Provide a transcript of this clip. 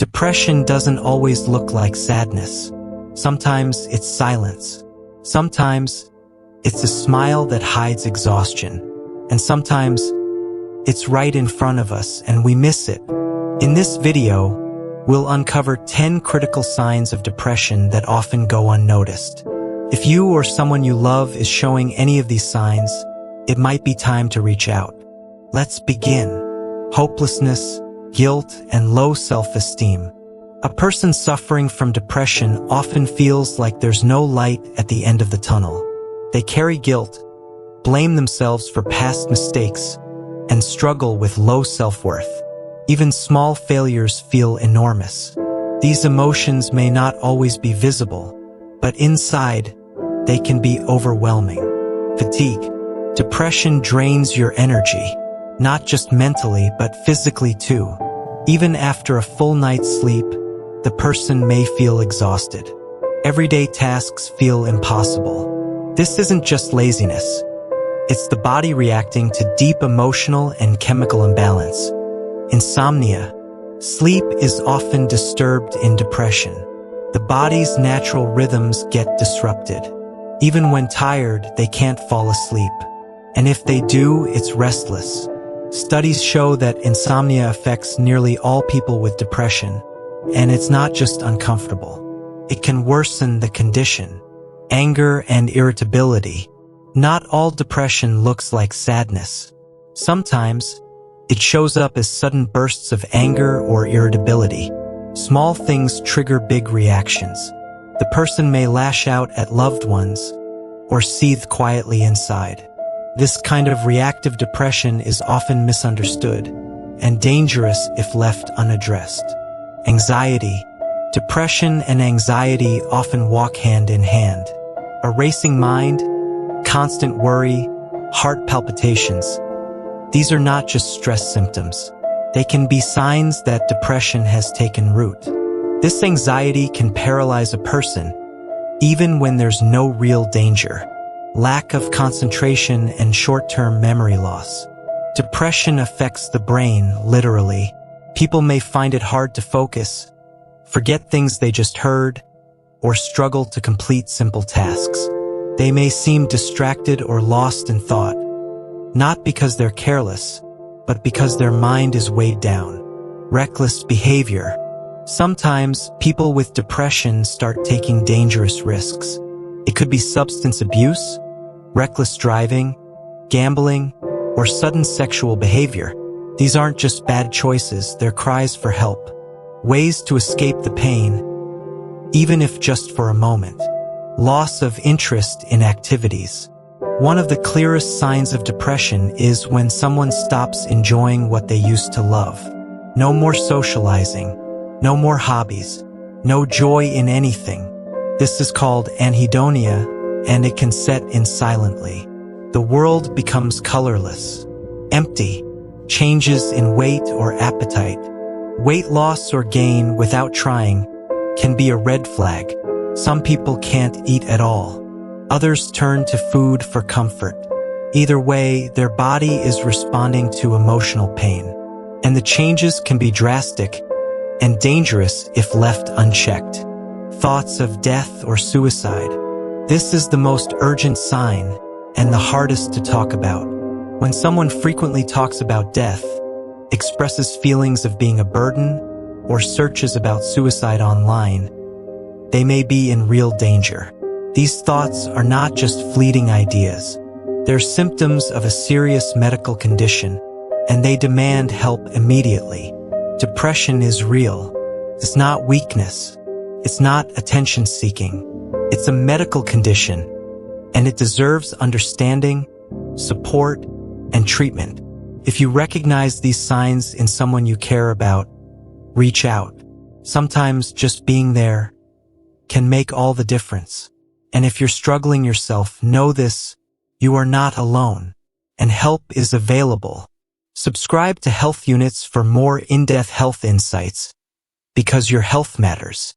Depression doesn't always look like sadness. Sometimes it's silence. Sometimes it's a smile that hides exhaustion. And sometimes it's right in front of us and we miss it. In this video, we'll uncover 10 critical signs of depression that often go unnoticed. If you or someone you love is showing any of these signs, it might be time to reach out. Let's begin. Hopelessness, guilt, and low self-esteem. A person suffering from depression often feels like there's no light at the end of the tunnel. They carry guilt, blame themselves for past mistakes, and struggle with low self-worth. Even small failures feel enormous. These emotions may not always be visible, but inside, they can be overwhelming. Fatigue. Depression drains your energy, not just mentally, but physically too. Even after a full night's sleep, the person may feel exhausted. Everyday tasks feel impossible. This isn't just laziness. It's the body reacting to deep emotional and chemical imbalance. Insomnia. Sleep is often disturbed in depression. The body's natural rhythms get disrupted. Even when tired, they can't fall asleep. And if they do, it's restless. Studies show that insomnia affects nearly all people with depression, and it's not just uncomfortable. It can worsen the condition. Anger and irritability. Not all depression looks like sadness. Sometimes, it shows up as sudden bursts of anger or irritability. Small things trigger big reactions. The person may lash out at loved ones or seethe quietly inside. This kind of reactive depression is often misunderstood and dangerous if left unaddressed. Anxiety. Depression and anxiety often walk hand in hand. A racing mind, constant worry, heart palpitations. These are not just stress symptoms. They can be signs that depression has taken root. This anxiety can paralyze a person, even when there's no real danger. Lack of concentration and short-term memory loss. Depression affects the brain, literally. People may find it hard to focus, forget things they just heard, or struggle to complete simple tasks. They may seem distracted or lost in thought, not because they're careless, but because their mind is weighed down. Reckless behavior. Sometimes people with depression start taking dangerous risks. It could be substance abuse, reckless driving, gambling, or sudden sexual behavior. These aren't just bad choices, they're cries for help. Ways to escape the pain, even if just for a moment. Loss of interest in activities. One of the clearest signs of depression is when someone stops enjoying what they used to love. No more socializing, no more hobbies, no joy in anything. This is called anhedonia, and it can set in silently. The world becomes colorless, empty, changes in weight or appetite. Weight loss or gain without trying can be a red flag. Some people can't eat at all. Others turn to food for comfort. Either way, their body is responding to emotional pain. And the changes can be drastic and dangerous if left unchecked. Thoughts of death or suicide. This is the most urgent sign and the hardest to talk about. When someone frequently talks about death, expresses feelings of being a burden, or searches about suicide online, they may be in real danger. These thoughts are not just fleeting ideas. They're symptoms of a serious medical condition, and they demand help immediately. Depression is real. It's not weakness. It's not attention-seeking. It's a medical condition, and it deserves understanding, support, and treatment. If you recognize these signs in someone you care about, reach out. Sometimes just being there can make all the difference. And if you're struggling yourself, know this: you are not alone, and help is available. Subscribe to Healthunits for more in-depth health insights, because your health matters.